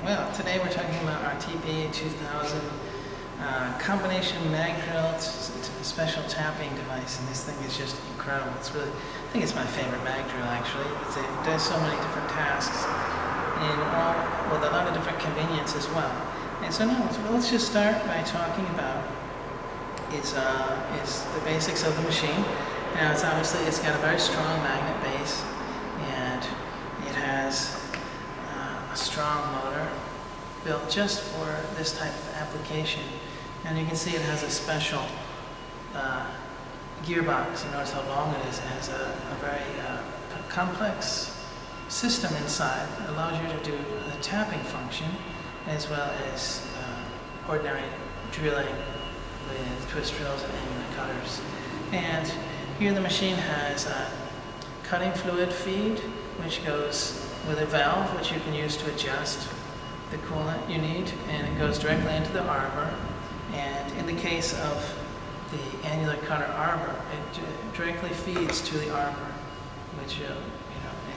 Well, today we're talking about our Tp2000 combination mag drill, special tapping device, and this thing is just incredible. It's really, I think it's my favorite mag drill actually. It does so many different tasks, and all with a lot of different convenience as well. And so now let's just start by talking about is the basics of the machine. Now it's got a very strong magnet base, and it has a strong motor built just for this type of application. And you can see it has a special gearbox. You notice how long it is. It has a very complex system inside that allows you to do the tapping function as well as ordinary drilling with twist drills and angular cutters. And here the machine has a cutting fluid feed, which goes with a valve which you can use to adjust the coolant you need, and it goes directly into the arbor. And in the case of the annular cutter arbor, it directly feeds to the arbor, which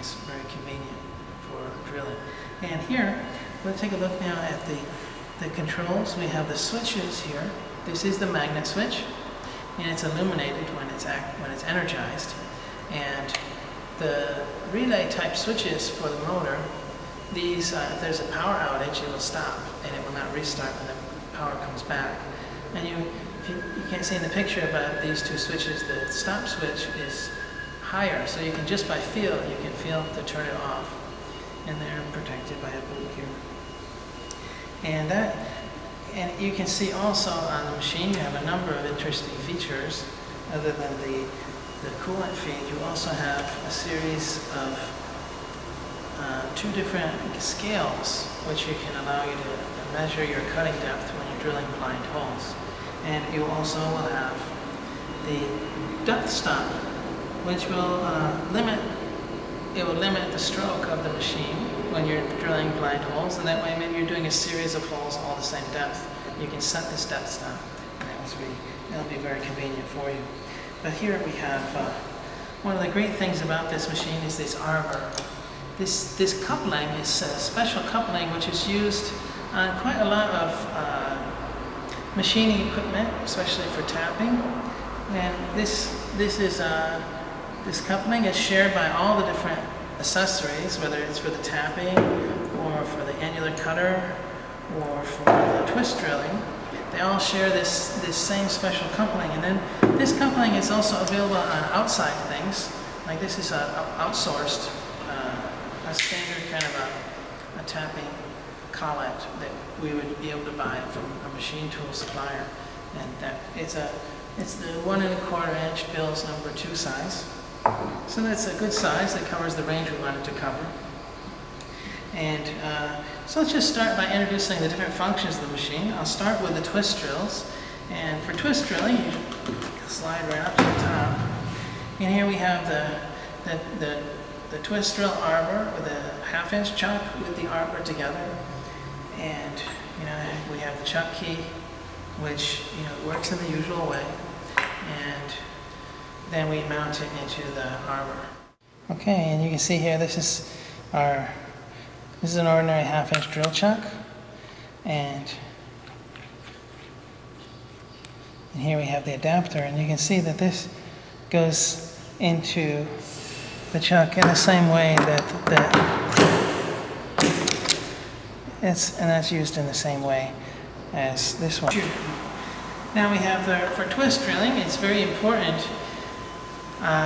is very convenient for drilling. And here, we'll take a look now at the controls. We have the switches here. This is the magnet switch, and it's illuminated when it's energized. And the relay type switches for the motor, these, if there's a power outage, it will stop and it will not restart when the power comes back. And you can't see in the picture, but these two switches, the stop switch is higher, so you can just by feel, you can feel to turn it off, and they're protected by a boot here. And you can see also on the machine you have a number of interesting features. Other than the coolant feed, you also have a series of two different scales which you can allow you to measure your cutting depth when you're drilling blind holes. And you also will have the depth stop, which will limit the stroke of the machine when you're drilling blind holes, and that way maybe you're doing a series of holes all the same depth. You can set this depth stop, and that'll be very convenient for you. But here we have one of the great things about this machine is this arbor. This coupling is a special coupling which is used on quite a lot of machining equipment, especially for tapping. And this coupling is shared by all the different accessories, whether it's for the tapping or for the annular cutter or for the twist drilling. They all share this same special coupling. And then this coupling is also available on outside things. Like this is outsourced, a standard kind of a tapping collet that we would be able to buy from a machine tool supplier. And it's the 1 1/4 inch Bill's number 2 size. So that's a good size that covers the range we wanted to cover. And so let's just start by introducing the different functions of the machine. I'll start with the twist drills. And for twist drilling, you slide right up to the top. And here we have the twist drill arbor with a 1/2 inch chuck with the arbor together. And we have the chuck key, which works in the usual way. And then we mount it into the arbor. Okay, and you can see here this is an ordinary 1/2 inch drill chuck, and here we have the adapter, and you can see that this goes into the chuck in the same way and that's used in the same way as this one. Now we have for twist drilling, it's very important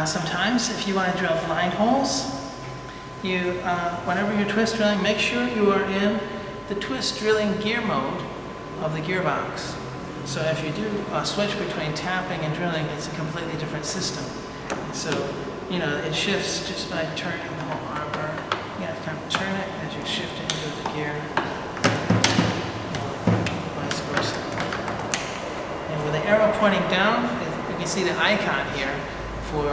sometimes if you want to drill blind holes, whenever you're twist drilling, make sure you are in the twist drilling gear mode of the gearbox. So if you do a switch between tapping and drilling, it's a completely different system. So it shifts just by turning the whole arbor. You have to kind of turn it as you shift it into the gear, or vice versa. And with the arrow pointing down, you can see the icon here for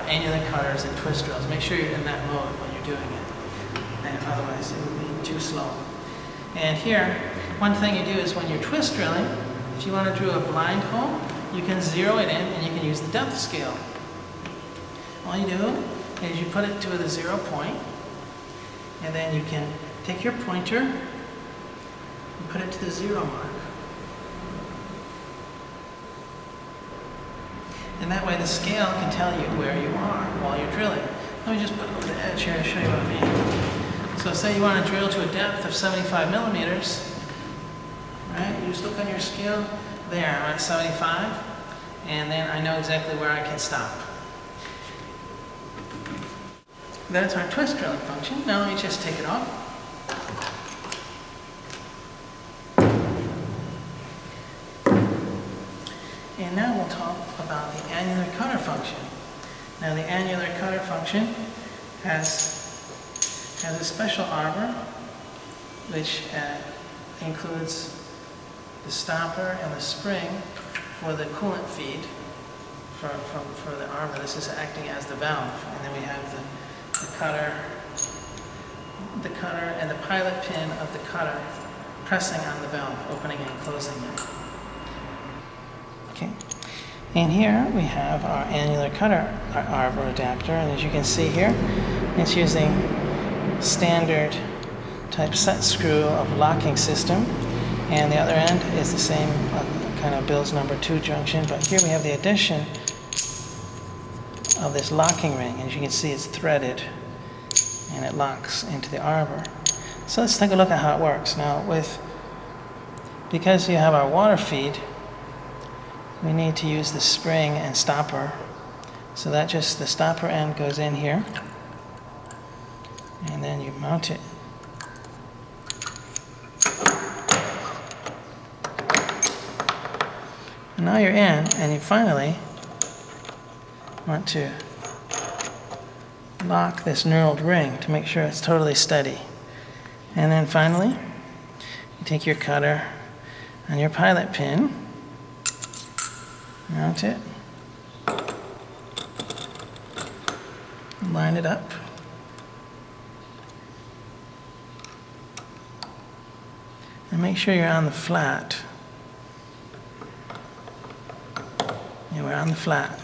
annular cutters and twist drills. Make sure you're in that mode when you're doing it, and otherwise it would be too slow. And here, one thing you do is when you're twist drilling, if you want to drill a blind hole, you can zero it in and you can use the depth scale. All you do is you put it to the 0 point, and then you can take your pointer and put it to the 0 mark. And that way the scale can tell you where you are while you're drilling. Let me just put it over the edge here to show you what I mean. So say you want to drill to a depth of 75 millimeters, right? You just look on your scale, there, I'm at 75, and then I know exactly where I can stop. That's our twist drilling function. Now let me just take it off. And now we'll talk about the annular cutter function. Now the annular cutter function has a special arbor which includes the stopper and the spring for the coolant feed for the arbor. This is acting as the valve. And then we have the cutter and the pilot pin of the cutter pressing on the valve, opening and closing it. Okay. And here we have our annular cutter arbor adapter, and as you can see here, it's using standard type set screw of locking system, and the other end is the same kind of Bill's number 2 junction, but here we have the addition of this locking ring, and as you can see it's threaded and it locks into the arbor. So let's take a look at how it works. Now because you have our water feed, we need to use the spring and stopper. So that just the stopper end goes in here, and then you mount it. And now you're in, and you finally want to lock this knurled ring to make sure it's totally steady. And then finally, you take your cutter and your pilot pin, mount it, line it up, and make sure you're on the flat. Yeah, we're on the flat.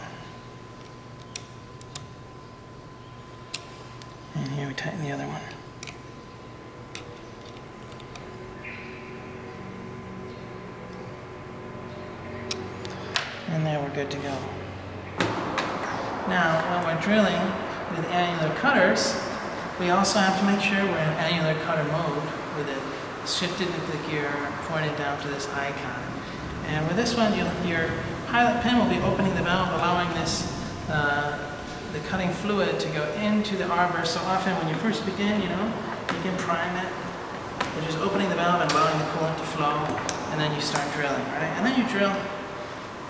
And here we tighten the other one. And there we're good to go. Now, when we're drilling with annular cutters, we also have to make sure we're in annular cutter mode with it shifted into the gear, pointed down to this icon. And with this one, your pilot pin will be opening the valve, allowing this the cutting fluid to go into the arbor. So often when you first begin, you can prime it. You're just opening the valve and allowing the coolant to flow, and then you start drilling, right? And then you drill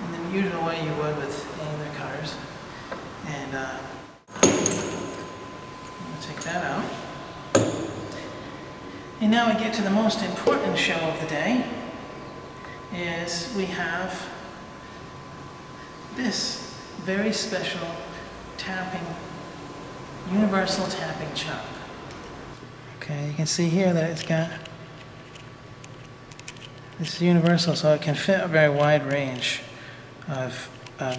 in the usual way you would with annular cutters. And we'll take that out. And now we get to the most important show of the day, is we have this very special tapping, universal tapping chuck. Okay, you can see here that it's got this universal, so it can fit a very wide range of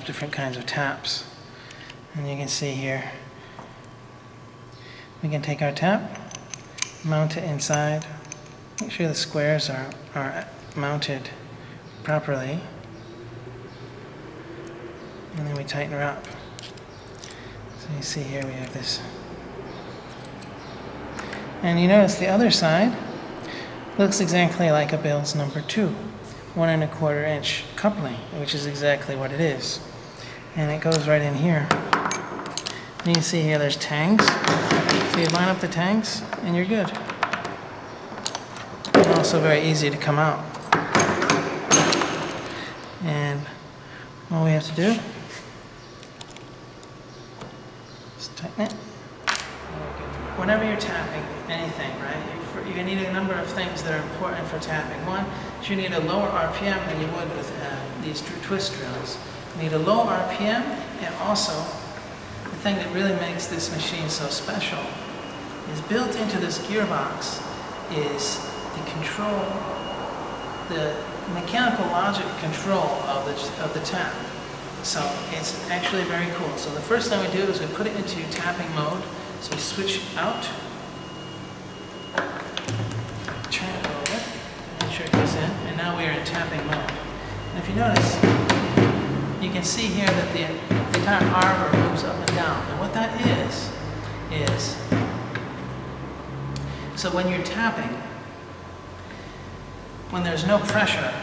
different kinds of taps. And you can see here, we can take our tap, mount it inside, make sure the squares are mounted properly, and then we tighten her up. So you see here we have this. And you notice the other side looks exactly like a Bill's number 2, 1 1/4 inch coupling, which is exactly what it is. And it goes right in here. And you can see here there's tangs. So you line up the tangs and you're good. And also very easy to come out. And all we have to do is tighten it. Whenever you're tapping anything, right, you need a number of things that are important for tapping. One is you need a lower RPM than you would with these twist drills. You need a low RPM, and also the thing that really makes this machine so special is built into this gearbox is the control, the mechanical logic control of the tap. So it's actually very cool. So the first thing we do is we put it into tapping mode. So we switch out, turn it over, and pressure goes in, and now we are in tapping mode. And if you notice, you can see here that the entire arbor moves up and down. And what that is so when you're tapping, when there's no pressure,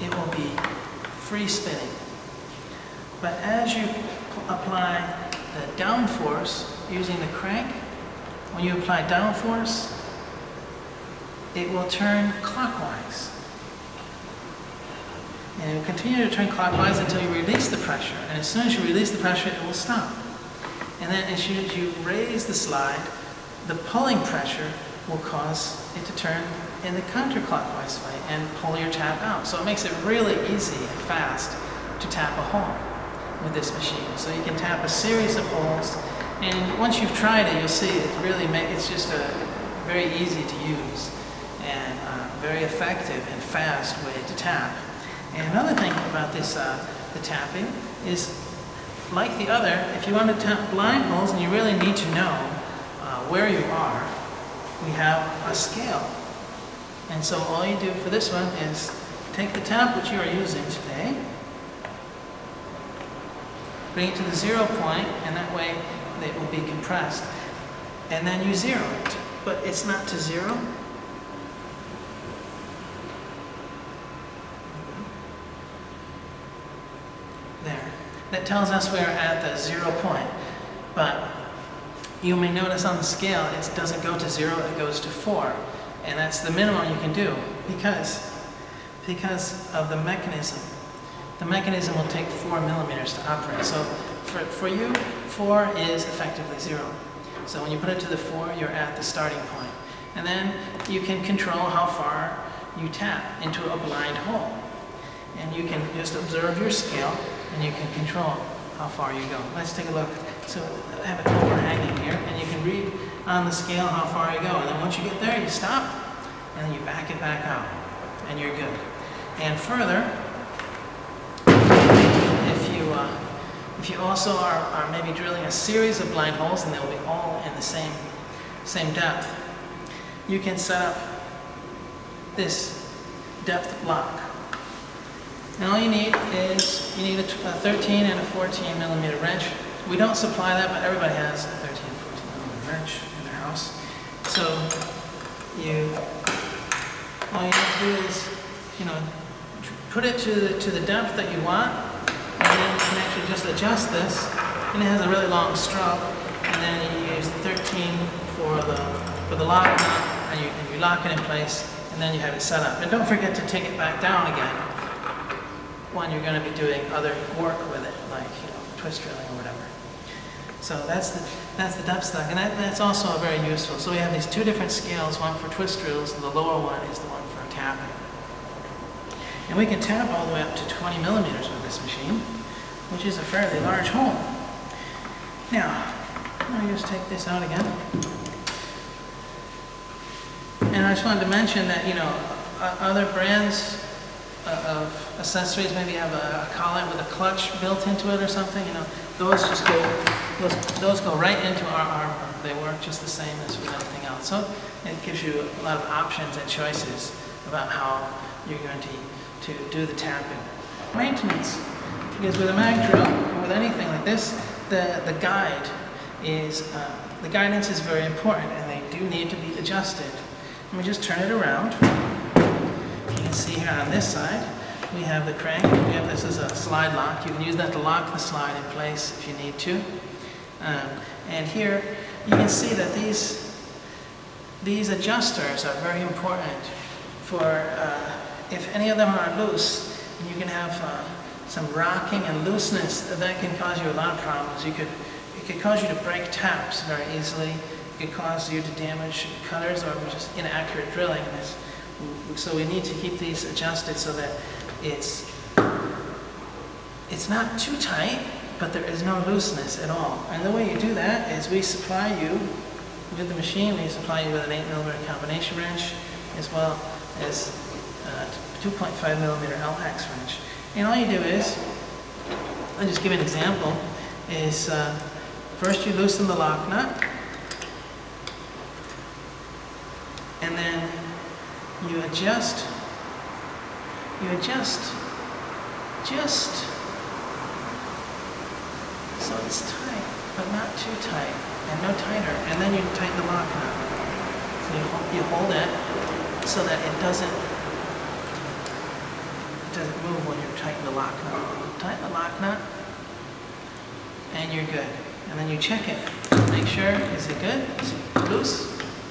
it will be free spinning. But as you apply the down force using the crank, when you apply down force, it will turn clockwise. And it will continue to turn clockwise until you release the pressure. And as soon as you release the pressure, it will stop. And then as you raise the slide, the pulling pressure will cause it to turn in the counterclockwise way and pull your tap out. So it makes it really easy and fast to tap a hole with this machine. So you can tap a series of holes, and once you've tried it, you'll see it's just a very easy to use and very effective and fast way to tap. And another thing about this, the tapping, is like the other, if you want to tap blind holes and you really need to know where you are, we have a scale. And so all you do for this one is take the tap which you are using today, bring it to the 0 point, and that way it will be compressed. And then you zero it, but it's not to 0. There. That tells us we're at the 0 point. But you may notice on the scale it doesn't go to 0, it goes to 4. And that's the minimum you can do because of the mechanism. The mechanism will take 4 millimeters to operate. So for you, 4 is effectively 0. So when you put it to the 4, you're at the starting point. And then you can control how far you tap into a blind hole. And you can just observe your scale and you can control how far you go. Let's take a look. So I have it overhanging here, and you can read on the scale how far you go. And then once you get there, you stop, and then you back it back out, and you're good. And further, if you also are maybe drilling a series of blind holes, and they'll be all in the same depth, you can set up this depth block. And all you need is a 13 and a 14 millimeter wrench. We don't supply that, but everybody has a 13 and 14 millimeter wrench in their house. So all you have to do is, put it to the depth that you want, and then you can actually just adjust this. And it has a really long stroke, and then you use the 13 for the lock nut, and you lock it in place, and then you have it set up. And don't forget to take it back down again when you're going to be doing other work with it, like twist drilling or whatever. So that's the depth stock, and that's also very useful. So we have these two different scales, one for twist drills, and the lower one is the one for tapping. And we can tap all the way up to 20 millimeters with this machine, which is a fairly large hole. Now, let me just take this out again. And I just wanted to mention that, other brands of accessories maybe have a collet with a clutch built into it or something. Those go right into our arbor. They work just the same as with anything else. So it gives you a lot of options and choices about how you're going to do the tapping. Maintenance, because with a mag drill or with anything like this, the guidance is very important, and they do need to be adjusted. Let me just turn it around. You can see here on this side, we have the crank. This is a slide lock. You can use that to lock the slide in place if you need to. And here, you can see that these adjusters are very important for if any of them are loose, and you can have some rocking and looseness that can cause you a lot of problems. It could cause you to break taps very easily. It could cause you to damage cutters or just inaccurate drilling. So we need to keep these adjusted so that it's not too tight, but there is no looseness at all. And the way you do that is we supply you with the machine. We supply you with an 8 millimeter combination wrench, as well as a 2.5 millimeter LX wrench. And all you do is, I'll just give you an example, is first you loosen the lock nut, and then you adjust, just so it's tight, but not too tight, and no tighter, and then you tighten the lock nut. So you hold it so that it doesn't move when you tighten the lock nut. Tighten the lock nut, and you're good. And then you check it. Make sure, is it good? Is it loose?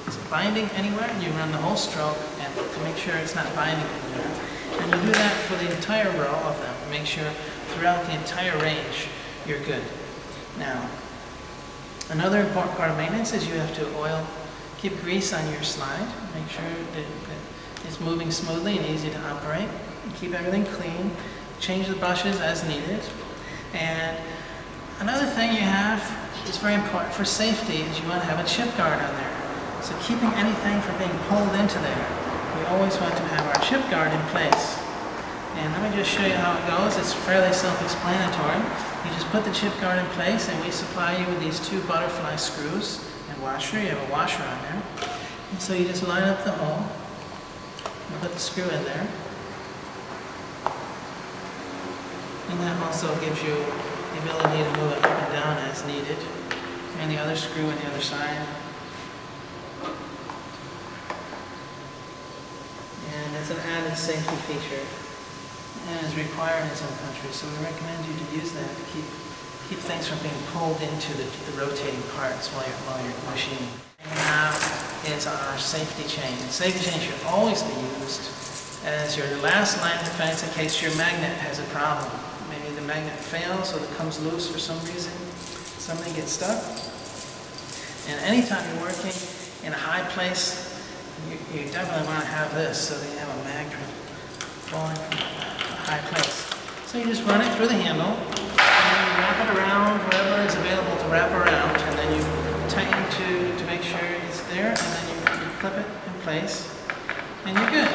Is it binding anywhere? And you run the whole stroke and to make sure it's not binding anywhere. And you do that for the entire row of them. Make sure throughout the entire range you're good. Now, another important part of maintenance is you have to keep grease on your slide. Make sure that it's moving smoothly and easy to operate. And keep everything clean. Change the brushes as needed. And another thing you have is very important for safety is you want to have a chip guard on there. So keeping anything from being pulled into there, we always want to have our chip guard in place. And let me just show you how it goes. It's fairly self-explanatory. You just put the chip guard in place and we supply you with these 2 butterfly screws and washer. You have a washer on there. And so you just line up the hole and put the screw in there. And that also gives you the ability to move it up and down as needed. And the other screw on the other side. And it's an added safety feature and is required in some countries, so we recommend you to use that to keep things from being pulled into the rotating parts while you're machining. And now is our safety chain. Safety chain should always be used as your last line of defense in case your magnet has a problem. Maybe the magnet fails or it comes loose for some reason. Something gets stuck. And anytime you're working in a high place, you definitely want to have this so that you have a magnet falling from a high place. So you just run it through the handle, and then you wrap it around wherever is available to wrap around, and then you tighten to make sure it's there, and then you clip it in place, and you're good.